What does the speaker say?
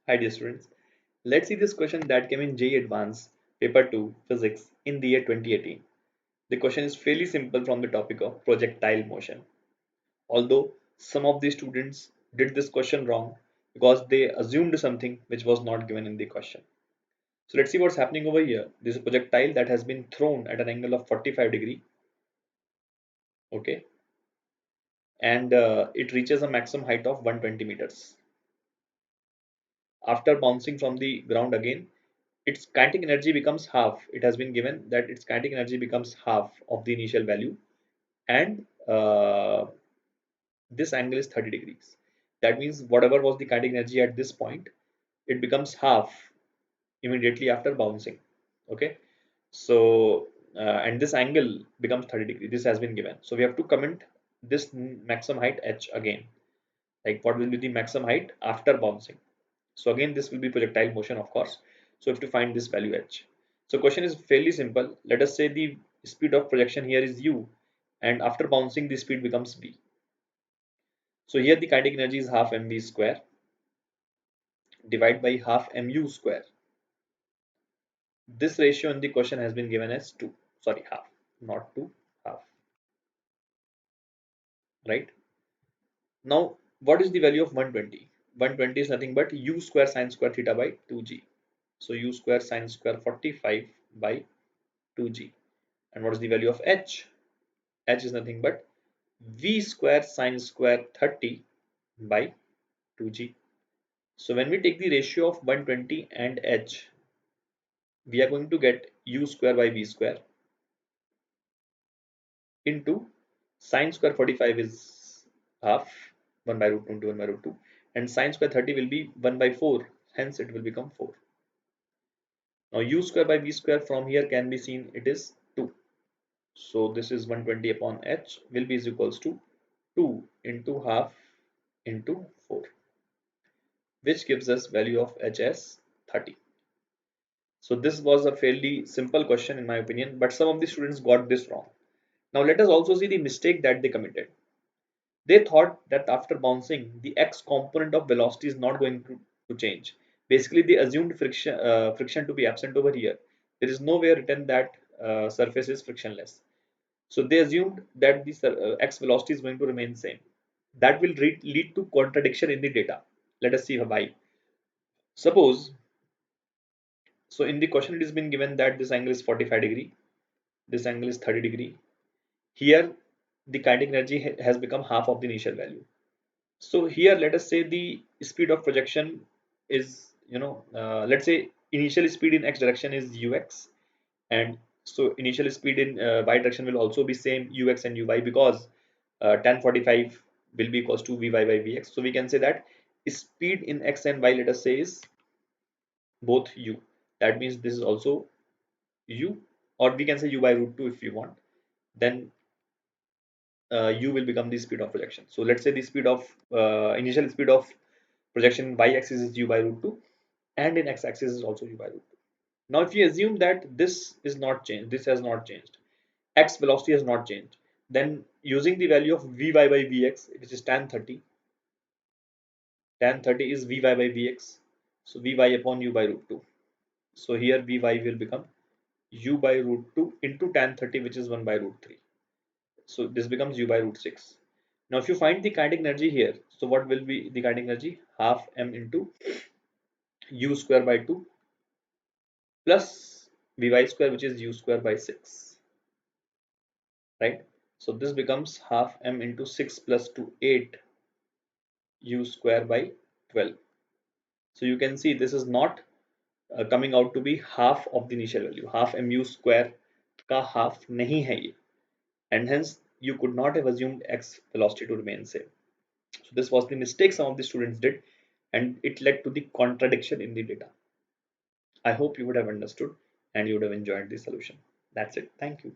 Hi dear students, let's see this question that came in JEE Advanced Paper 2 Physics in the year 2018. The question is fairly simple from the topic of projectile motion. Although some of the students did this question wrong because they assumed something which was not given in the question. So let's see what's happening over here. This is a projectile that has been thrown at an angle of 45 degree. Okay. And it reaches a maximum height of 120 meters. After bouncing from the ground again, its kinetic energy becomes half. It has been given that its kinetic energy becomes half of the initial value, and this angle is 30 degrees. That means whatever was the kinetic energy at this point, it becomes half immediately after bouncing. Okay, so and this angle becomes 30 degrees. This has been given, so we have to comment this maximum height h again. Like what will be the maximum height after bouncing? So again, this will be projectile motion, of course. So we have to find this value h. So question is fairly simple. Let us say the speed of projection here is u, and after bouncing, the speed becomes v. So here the kinetic energy is half mv square divided by half mu square. This ratio in the question has been given as 2. Sorry, half, not 2, half. Right? Now, what is the value of 120? 120 is nothing but u square sine square theta by 2g. So u square sine square 45 by 2g. And what is the value of h? H is nothing but v square sine square 30 by 2g. So when we take the ratio of 120 and h, we are going to get u square by v square into sine square 45 is half, 1 by root 2 into 1 by root 2, and sine square 30 will be 1 by 4, hence it will become 4. Now u square by v square from here can be seen, it is 2. So this is 120 upon h will be is equals to 2 into half into 4, which gives us value of h as 30. So this was a fairly simple question in my opinion, but some of the students got this wrong. Now let us also see the mistake that they committed. They thought that after bouncing, the x component of velocity is not going to change. Basically, they assumed friction to be absent over here. There is nowhere written that surface is frictionless. So they assumed that the x velocity is going to remain same. That will lead to contradiction in the data. Let us see why. Suppose, so in the question it has been given that this angle is 45 degree, this angle is 30 degree. Here the kinetic energy has become half of the initial value. So here let us say the speed of projection is, let's say initial speed in x direction is ux, and so initial speed in y direction will also be same ux and uy, because tan 45 will be equals to vy by vx. So we can say that speed in x and y, let us say, is both u. That means this is also u, or we can say u by root 2 if you want. Then u will become the speed of projection. So let's say the speed of initial speed of projection in y-axis is u by root 2, and in x-axis is also u by root 2. Now if you assume that this is not changed, this has not changed, x velocity has not changed, then using the value of vy by vx, which is tan 30, tan 30 is vy by vx, so vy upon u by root 2. So here vy will become u by root 2 into tan 30, which is 1 by root 3. So this becomes u by root 6. Now if you find the kinetic energy here, so what will be the kinetic energy? Half m into u square by 2 plus vy square, which is u square by 6, right? So this becomes half m into 6 plus 2, 8 u square by 12. So you can see this is not coming out to be half of the initial value. Half mu square ka half nahi hai ye, and hence you could not have assumed x velocity to remain same. So this was the mistake some of the students did, and it led to the contradiction in the data. I hope you would have understood and you would have enjoyed the solution. That's it. Thank you.